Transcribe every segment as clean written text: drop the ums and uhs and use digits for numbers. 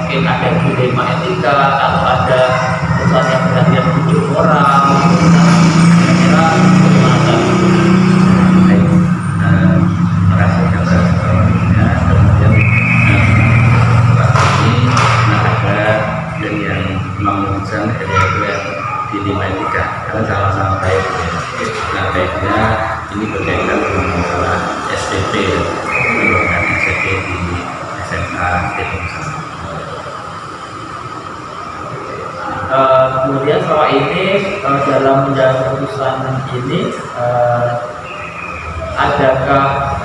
mungkin ada dilema etika atau ada perusahaan yang perhatian 7 orang, kira-kira bagaimana? Baik, terima kasih atas pertanyaannya. Kemudian setelah ini ada yang menunjukkan ada dilema etika karena sama-sama baik ya. Nah baiknya ini berkaitan dengan masalah SPP dengan SPP di SMA Teknik. Kemudian setelah ini dalam menjalankan keputusan ini adakah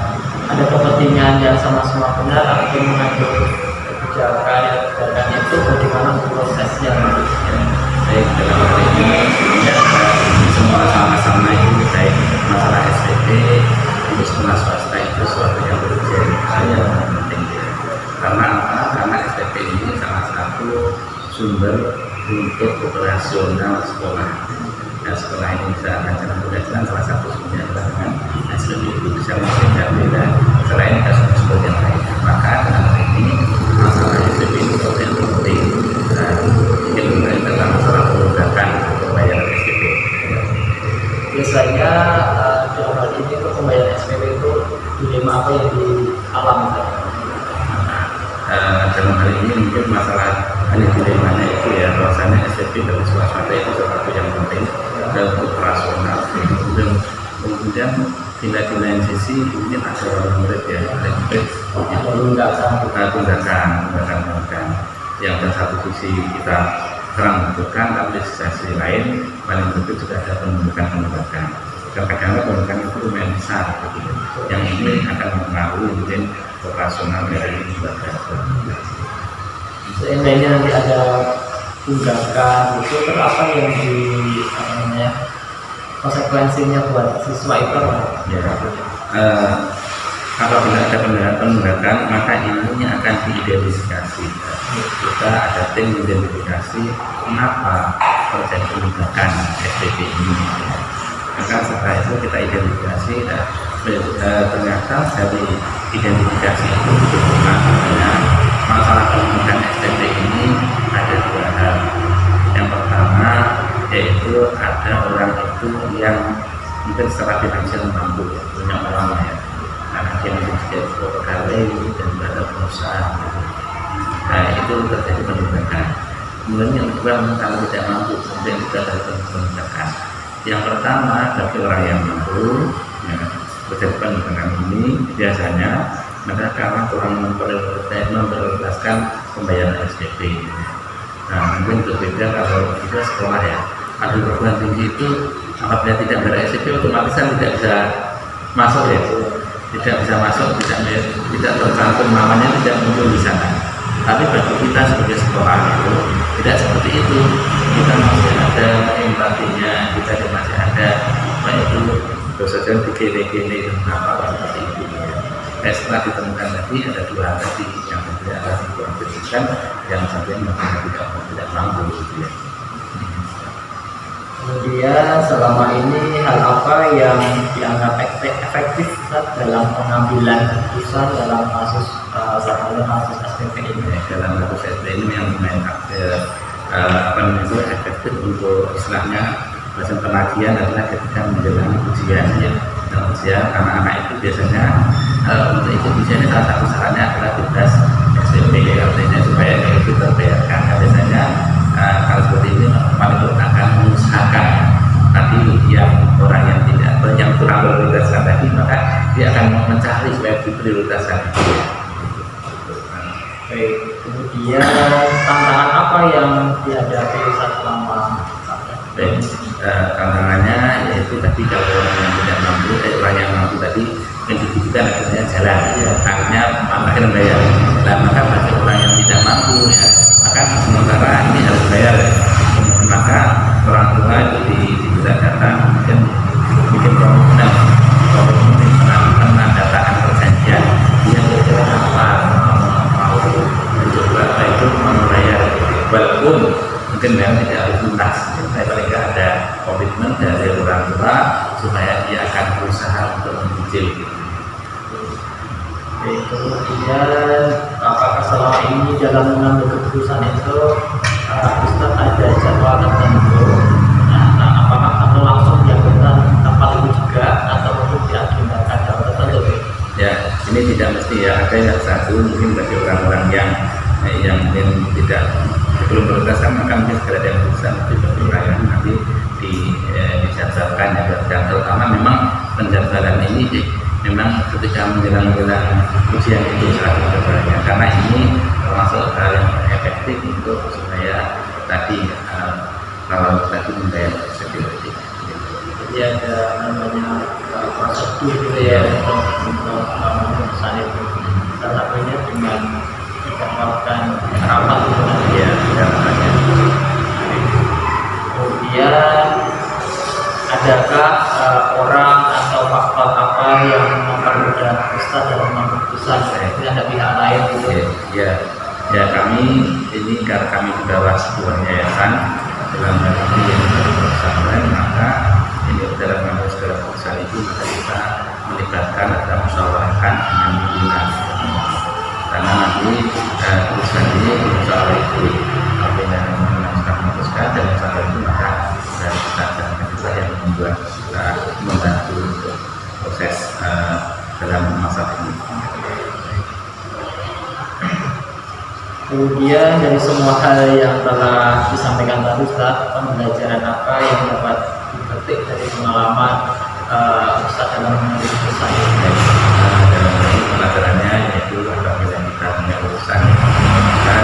ada kepentingan yang sama-sama benar atau mengambil kebijakan itu bagaimana prosesnya? Baik, dalam hal ini sebenarnya semua sama-sama itu baik masalah SPP untuk sekolah swasta itu suatu yang berjaya yang penting karena apa? Karena SPP ini salah satu sumber untuk operasional sekolah. Dan sekolah ini bisa akan belajar salah satu sumbernya adalah dengan SPP itu bisa menjadi selain kasus-kasus yang lain. Maka dalam hal ini masalah SPP itu suatu yang penting. Ini berkaitan dengan masalah penunjukan pembayaran SPP. Biasanya dalam hal ini untuk pembayaran SPP itu dilema apa yang dialami? Dalam hal ini mungkin masalah hanya dilemanya itu ya bahwasanya SPP dari swasta itu sesuatu yang penting dan operasional. Kemudian bila di lain sisi mungkin ada murid ya, tunggakan yang pada satu sisi kita kurang membutuhkan, tapi di sisi lain paling penting juga ada penunjukan. Kadang-kadang penunjukan itu lumayan besar, gitu. Yang ini akan mempengaruhi mungkin operasional dari lembaga. Seandainya nanti ada tunggakan itu, apa yang konsekuensinya buat siswa itu? Ya, apabila ada penunjukan maka ilmunya akan diidentifikasi. Kita ada tim identifikasi kenapa terjadi penunjukan SPP ini. Maka setelah itu kita identifikasi dan ternyata dari identifikasi itu sebenarnya masalah penunjukan SPP ini ada 2 hal. Yang pertama yaitu ada orang itu yang mungkin secara finansial mampu ya, punya uang ya, karena dia mungkin sebagai pegawai dan ada perusahaan. Nah itu terjadi penunjukan. Kemudian yang kedua kalau tidak mampu kemudian juga ada penunjukan. Yang pertama bagi orang yang mampu ya, terjadi penunjukan ini biasanya mereka karena kurang memprioritaskan pembayaran SPP. Nah mungkin berbeda kalau kita sekolah ya, ada perguruan tinggi itu apabila tidak bayar SPP otomatis kan tidak bisa masuk ya, tidak bisa masuk, tidak tercantum namanya, tidak muncul di sana. Tapi bagi kita sebagai sekolah itu tidak seperti itu, kita masih ada empatinya, kita masih ada apa itu dosa-dosa dikele-kele dan apa seperti itu. Setelah ditemukan tadi ada 2 hal tadi, yang kedua adalah kurang pendidikan, yang satunya tidak mampu gitu ya. Kemudian selama ini hal apa yang dianggap efektif dalam pengambilan keputusan dalam kasus SPP ini? Dalam kasus SPP ini yang lumayan efektif untuk istilahnya proses penagihan adalah ketika menjalani ujian ya. Nah, ujian anak-anak itu biasanya untuk ikut ujian salah satu syaratnya adalah tugas SPP ya, artinya supaya itu terbayarkan. Biasanya kalau seperti ini paling akan mengusahakan tadi yang orang yang tidak yang kurang prioritaskan tadi, maka dia akan mencari supaya diprioritaskan. Baik, kemudian tantangan apa yang dihadapi selama baik, tantangannya yaitu tadi kalau orang yang tidak mampu, orang yang mampu tadi pendidikan akhirnya jalan, akhirnya makin bayar. Nah, maka bagi orang yang tidak mampu ya, maka sementara ini harus bayar. Maka orang tua itu bisa datang dan bikin komitmen menandatangan perjanjian. Dia kira apa mau mencoba itu membayar, walaupun mungkin memang tidak harus lunas, tapi paling tidak ada komitmen dari orang tua supaya dia akan berusaha untuk mencicil. Kemudian apakah selama ini dalam mengambil keputusan itu Ustaz ada jadwal tertentu, apakah atau langsung dilakukan tempat itu juga atau mungkin diagendakan jadwal tertentu? Ya, ini tidak mesti ya, ada yang satu mungkin bagi orang-orang yang mungkin tidak belum prioritas, maka mungkin segera ada keputusan bagi orang yang nanti dijadwalkan ya. Dan terutama memang penjadwalan ini memang ketika menjelang ujian itu sangat berperannya, karena ini termasuk hal yang efektif untuk supaya tadi kalau tadi membayar security. Jadi ada namanya prosedur gitu ya untuk keputusan itu. Salah satunya dengan dijadwalkan rapat itu Ya, tidak makanya. Kemudian adakah orang atau faktor apa yang mempermudah Ustaz dalam keputusan? Ini ada pihak lain gitu. Ya, kami ini karena kami di bawah sebuah yayasan dalam hal ini yang bersangkutan, maka ini dalam mengambil segala keputusan itu kita bisa melibatkan atau musyawarahkan dengan pimpinan, karena nanti keputusan ini musyawarah itu apabila kita memutuskan dan musyawarah itu maka dari kita yang membuat kita membantu untuk proses dalam masa ini. Kemudian dari semua hal yang telah disampaikan tadi Ustaz, pembelajaran apa yang dapat dipetik dari pengalaman Ustaz dalam mengambil keputusan? Dalam ini pelajarannya yaitu apabila kita punya urusan maka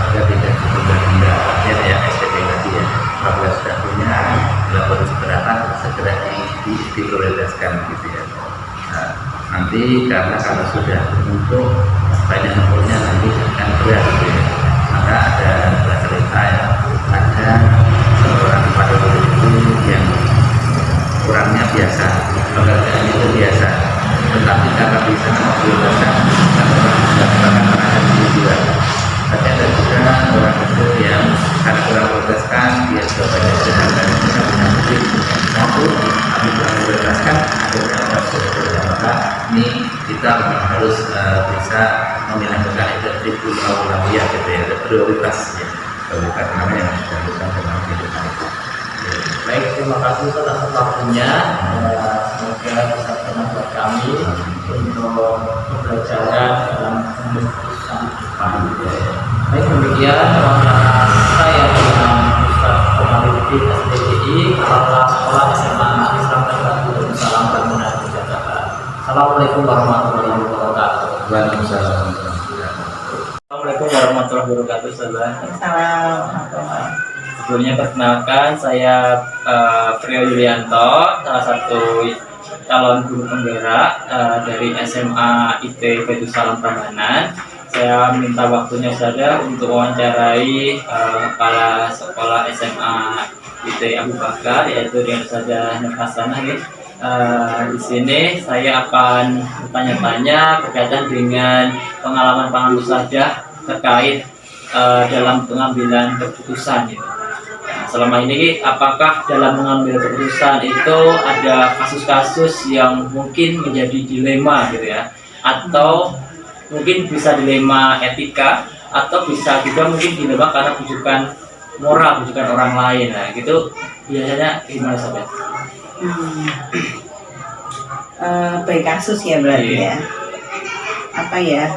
kita tidak cukup bertindak ya SPP tadi ya, apabila sudah punya lapor keberatan segera diprioritaskan gitu ya. Nanti karena kalau sudah untuk banyak nomornya nanti akan berat gitu ya. Maka ada cerita ya, ada seorang pada waktu itu yang kurangnya biasa, pekerjaan itu biasa, tetapi karena bisa memprioritaskan orang ada juga. Tapi ada juga orang itu yang karena kurang prioritaskan, dia juga banyak dengan mungkin mampu, tapi kurang prioritaskan akhirnya maka ini kita harus bisa menggunakan itu awalnya gitu ya, prioritas ya, prioritas namanya yang dilakukan dalam kehidupan itu. Baik, terima kasih Ustaz atas waktunya. Semoga bisa bermanfaat kami untuk pembelajaran dalam keputusan. Baik, demikian wawancara saya dengan Ustaz Komarudin SPDI, Kepala Sekolah SMA Islam Negeri Salam Bangunan Jakarta. Assalamualaikum warahmatullahi wabarakatuh. Waalaikumsalam. Assalamualaikum warahmatullahi wabarakatuh. Assalamualaikum. Sebelumnya perkenalkan, saya Priyo Yulianto, salah satu calon guru penggerak dari SMA IT Baitul Salam Prambanan. Saya minta waktunya saja untuk wawancarai kepala sekolah SMA IT Abu Bakar, yaitu Rian Saja Nurhasanah. Di sini saya akan bertanya-tanya berkaitan dengan pengalaman saja terkait dalam pengambilan keputusan gitu. Selama ini apakah dalam mengambil keputusan itu ada kasus-kasus yang mungkin menjadi dilema gitu ya, atau mungkin bisa dilema etika, atau bisa juga mungkin dilema karena bujukan moral, bujukan orang lain. Nah gitu biasanya gimana sobat? Baik kasus ya berarti ya. Apa ya?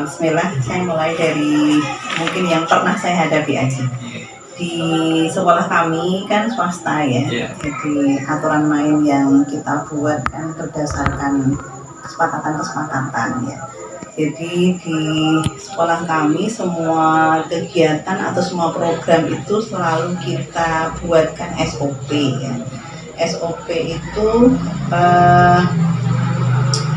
Bismillah, saya mulai dari mungkin yang pernah saya hadapi aja. Di sekolah kami kan swasta ya, jadi aturan main yang kita buat kan berdasarkan kesepakatan ya. Jadi di sekolah kami semua kegiatan atau semua program itu selalu kita buatkan SOP ya. SOP itu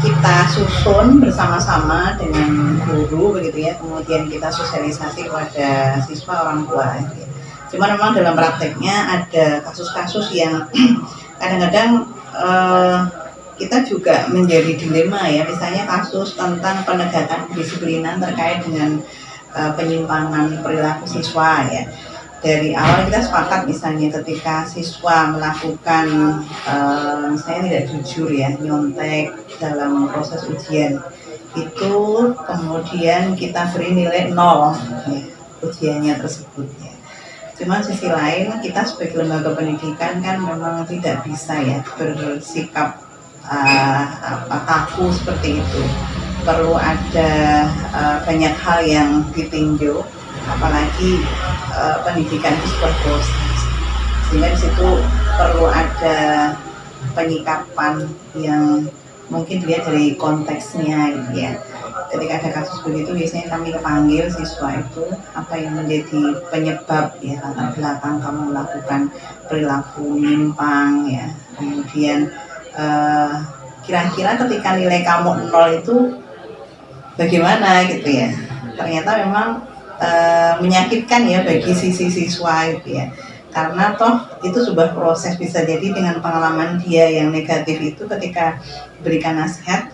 kita susun bersama-sama dengan guru begitu ya, kemudian kita sosialisasi kepada siswa, orang tua ya. Cuma memang dalam prakteknya ada kasus-kasus yang kadang-kadang kita juga menjadi dilema ya, misalnya kasus tentang penegakan kedisiplinan terkait dengan penyimpangan perilaku siswa ya. Dari awal kita sepakat misalnya ketika siswa melakukan misalnya tidak jujur ya, nyontek dalam proses ujian itu, kemudian kita beri nilai 0 ya. ujiannya tersebut ya. Cuman sisi lain kita sebagai lembaga pendidikan kan memang tidak bisa ya bersikap kaku seperti itu. Perlu ada banyak hal yang ditinjau, apalagi pendidikan itu sebuah proses, sehingga di situ perlu ada penyikapan yang mungkin dilihat dari konteksnya gitu ya. Ketika ada kasus begitu biasanya kami kepanggil siswa itu apa yang menjadi penyebab ya, latar belakang kamu melakukan perilaku menyimpang ya, kemudian kira-kira ketika nilai kamu 0 itu bagaimana gitu ya. Ternyata memang menyakitkan ya bagi sisi siswa gitu ya, karena toh itu sebuah proses, bisa jadi dengan pengalaman dia yang negatif itu ketika berikan nasihat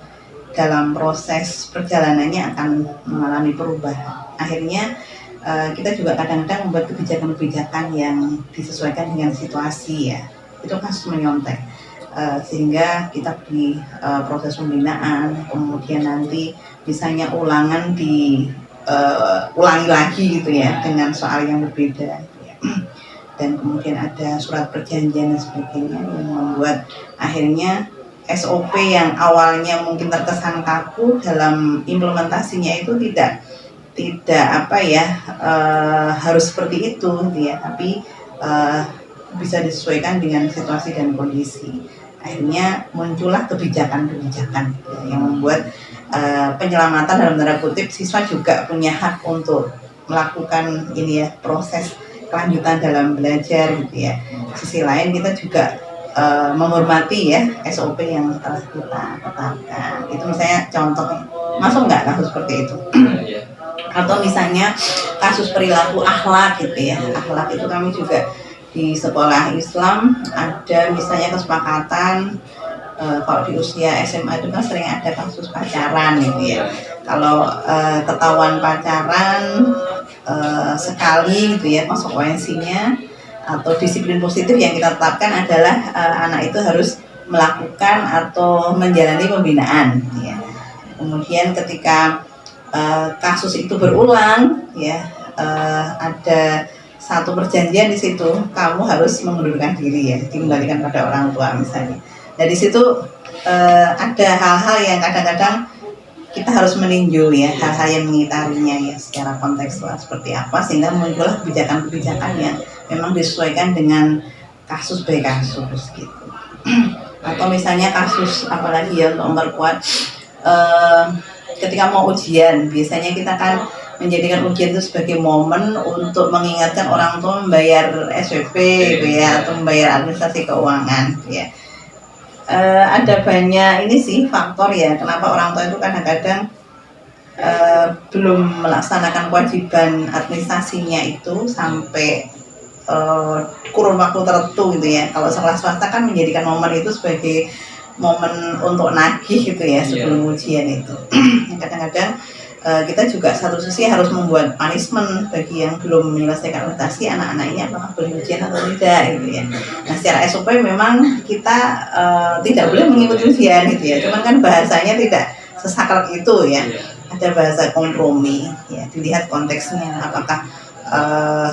dalam proses perjalanannya akan mengalami perubahan. Akhirnya kita juga kadang-kadang membuat kebijakan-kebijakan yang disesuaikan dengan situasi ya. Itu kasus menyontek, sehingga kita beri proses pembinaan, kemudian nanti misalnya ulangan ulangi lagi gitu ya dengan soal yang berbeda. Dan kemudian ada surat perjanjian dan sebagainya yang membuat akhirnya SOP yang awalnya mungkin terkesan kaku dalam implementasinya itu tidak harus seperti itu ya, tapi bisa disesuaikan dengan situasi dan kondisi. Akhirnya muncullah kebijakan-kebijakan yang membuat penyelamatan dalam tanda kutip, siswa juga punya hak untuk melakukan ini ya, proses kelanjutan dalam belajar gitu ya. Sisi lain kita juga menghormati ya SOP yang telah kita tetapkan. Itu misalnya contohnya, masuk nggak kasus seperti itu? Atau misalnya kasus perilaku akhlak gitu ya. Akhlak itu kami juga di sekolah Islam ada misalnya kesepakatan kalau di usia SMA itu kan sering ada kasus pacaran gitu ya. Kalau ketahuan pacaran sekali gitu ya, konsekuensinya atau disiplin positif yang kita tetapkan adalah anak itu harus melakukan atau menjalani pembinaan ya. Kemudian ketika kasus itu berulang ya, ada satu perjanjian di situ, kamu harus mengundurkan diri ya, dikembalikan pada orang tua misalnya. Nah di situ ada hal-hal yang kadang-kadang kita harus meninjau ya, hal-hal yang mengitarinya ya secara kontekstual seperti apa, sehingga muncullah kebijakan-kebijakan yang memang disesuaikan dengan kasus by kasus gitu. Atau misalnya kasus apalagi ya untuk memperkuat ketika mau ujian, biasanya kita kan menjadikan ujian itu sebagai momen untuk mengingatkan orang tua membayar SPP gitu ya, atau membayar administrasi keuangan ya. Ada banyak ini sih faktor ya kenapa orang tua itu kadang-kadang belum melaksanakan kewajiban administrasinya itu sampai kurun waktu tertentu gitu ya. Kalau sekolah swasta kan menjadikan momen itu sebagai momen untuk nagih gitu ya sebelum ujian itu. Kadang-kadang kita juga satu sisi harus membuat punishment bagi yang belum menyelesaikan administrasi, anak-anak ini apakah boleh ujian atau tidak gitu ya. Nah secara SOP memang kita tidak boleh mengikuti ujian gitu ya, cuman kan bahasanya tidak sesakral itu ya, ada bahasa kompromi ya, dilihat konteksnya apakah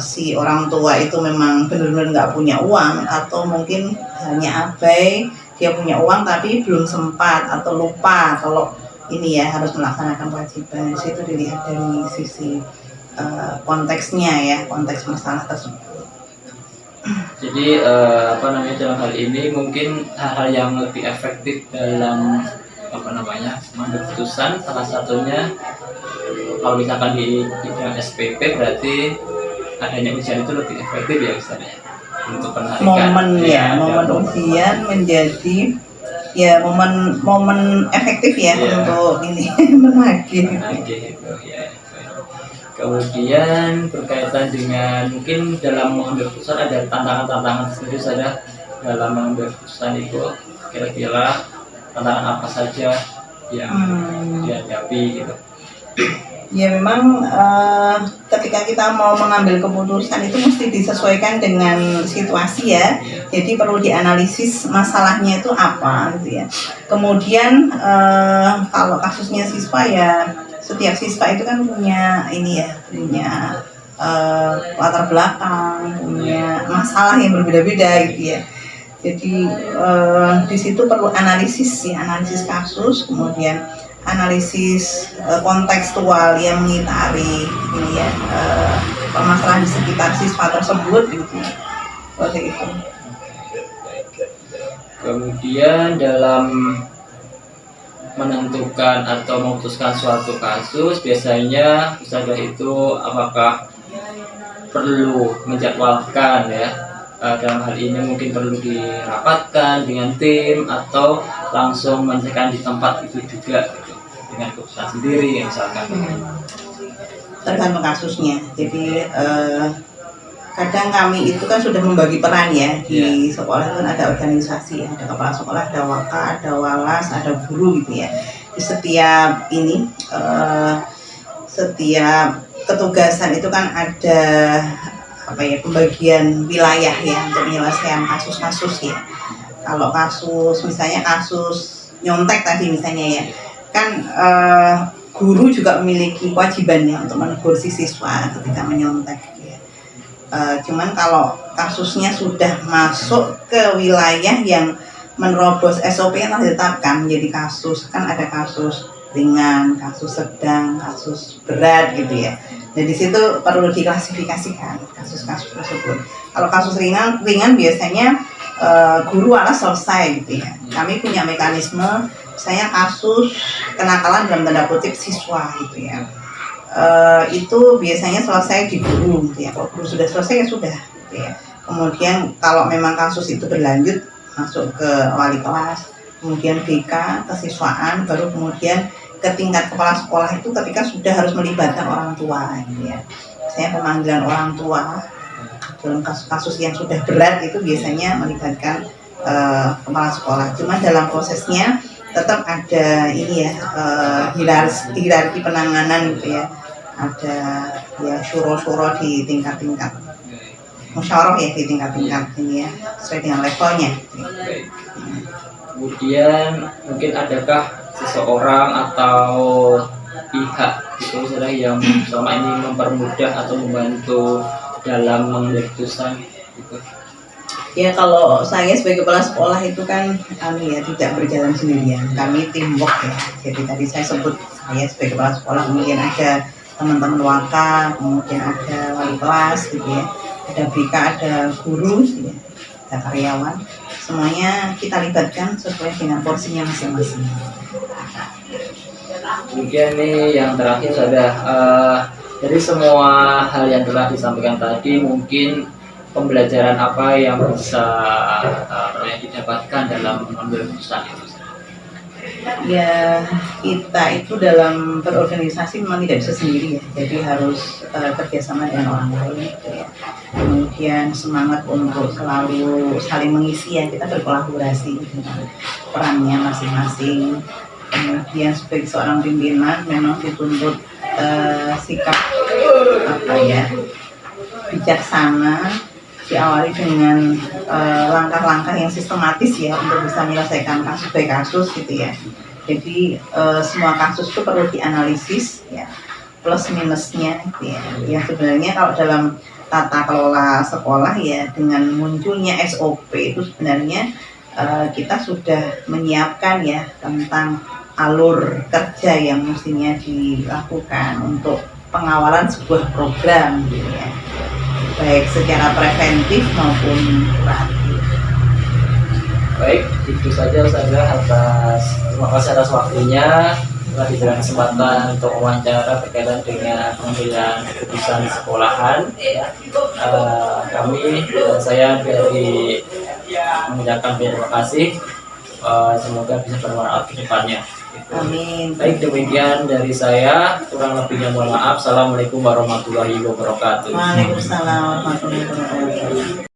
si orang tua itu memang benar-benar nggak punya uang, atau mungkin hanya abai, dia punya uang tapi belum sempat atau lupa kalau ini ya harus melaksanakan kewajiban. Di situ dilihat dari sisi konteksnya ya, konteks masalah tersebut. Jadi dalam hal ini mungkin hal-hal yang lebih efektif dalam mengambil keputusan, salah satunya kalau misalkan di bidang SPP berarti adanya ujian itu lebih efektif ya misalnya untuk penarikan momen ujian menjadi ya momen efektif ya untuk ini menagih gitu ya. Kemudian berkaitan dengan mungkin dalam mengambil keputusan ada tantangan-tantangan sendiri saja dalam mengambil keputusan itu, kira-kira tantangan apa saja yang dihadapi gitu. Ya memang ketika kita mau mengambil keputusan itu mesti disesuaikan dengan situasi ya. Jadi perlu dianalisis masalahnya itu apa gitu ya. Kemudian kalau kasusnya siswa ya, setiap siswa itu kan punya ini ya, punya latar belakang, punya masalah yang berbeda-beda gitu ya. Jadi di situ perlu analisis ya, analisis kasus, kemudian analisis kontekstual yang mengitari ini ya, permasalahan di sekitar siswa tersebut gitu. Seperti itu. Kemudian dalam menentukan atau memutuskan suatu kasus, biasanya Ustazah itu apakah perlu menjadwalkan ya, dalam hal ini mungkin perlu dirapatkan dengan tim atau langsung menyelesaikan di tempat itu juga gitu, dengan keputusan sendiri misalkan. Tergantung kasusnya. Jadi kadang kami itu kan sudah membagi peran ya di sekolah, kan ada organisasi, ada kepala sekolah, ada waka, ada walas, ada guru gitu ya. Di setiap ini setiap ketugasan itu kan ada apa ya, pembagian wilayah ya untuk menyelesaikan kasus-kasus ya. Kalau kasus misalnya kasus nyontek tadi misalnya ya, kan guru juga memiliki kewajiban ya untuk menegur si siswa ketika menyontek ya. Cuman kalau kasusnya sudah masuk ke wilayah yang menerobos SOP yang telah ditetapkan menjadi kasus, kan ada kasus ringan, kasus sedang, kasus berat gitu ya. Jadi situ perlu diklasifikasikan kasus-kasus tersebut. Kalau kasus ringan biasanya guru walas selesai gitu ya. Kami punya mekanisme, misalnya kasus kenakalan dalam tanda kutip siswa gitu ya. Itu biasanya selesai di guru gitu ya. Kalau guru sudah selesai ya sudah gitu ya. Kemudian kalau memang kasus itu berlanjut masuk ke wali kelas, kemudian BK, kesiswaan, baru kemudian ke tingkat kepala sekolah itu ketika sudah harus melibatkan orang tua gitu ya. Misalnya pemanggilan orang tua dalam kasus-kasus yang sudah berat itu biasanya melibatkan kepala sekolah. Cuma dalam prosesnya tetap ada ini ya, hierarki penanganan gitu ya. Ada ya syuro-syuro di tingkat-tingkat, musyawarah ya di tingkat-tingkat ini ya, sesuai dengan levelnya. Kemudian mungkin adakah seseorang atau pihak itu sudah yang selama ini mempermudah atau membantu dalam mengambil keputusan gitu? Ya kalau saya sebagai kepala sekolah itu kan kami ya tidak berjalan sendirian, kami teamwork ya. Jadi tadi saya sebut saya sebagai kepala sekolah, kemudian ada teman-teman waka, kemudian ada wali kelas gitu ya, ada BK, ada guru gitu ya, ada karyawan, semuanya kita libatkan sesuai dengan porsinya masing-masing. Kemudian nih yang terakhir sudah dari semua hal yang telah disampaikan tadi, mungkin pembelajaran apa yang bisa yang didapatkan dalam mengambil keputusan itu? Ya kita itu dalam berorganisasi memang tidak bisa sendiri ya, jadi harus kerjasama dengan orang lain gitu ya. Kemudian semangat untuk selalu saling mengisi ya, kita berkolaborasi dengan perannya masing-masing. Kemudian sebagai seorang pimpinan memang dituntut sikap apa ya, bijaksana, diawali dengan langkah-langkah yang sistematis ya untuk bisa menyelesaikan kasus by kasus gitu ya. Jadi semua kasus itu perlu dianalisis ya, plus minusnya gitu ya. Yang sebenarnya kalau dalam tata kelola sekolah ya, dengan munculnya SOP itu sebenarnya kita sudah menyiapkan ya tentang alur kerja yang mestinya dilakukan untuk pengawalan sebuah program gitu ya, baik secara preventif maupun kuratif. Baik, itu saja Ustazah, terima kasih atas waktunya. Telah diberikan kesempatan untuk wawancara berkaitan dengan pengambilan keputusan di sekolahan. Kami dan saya dari mengucapkan terima kasih. Semoga bisa bermanfaat ke depannya. Amin. Baik, demikian dari saya. Kurang lebihnya mohon maaf. Assalamualaikum warahmatullahi wabarakatuh. Waalaikumsalam warahmatullahi wabarakatuh.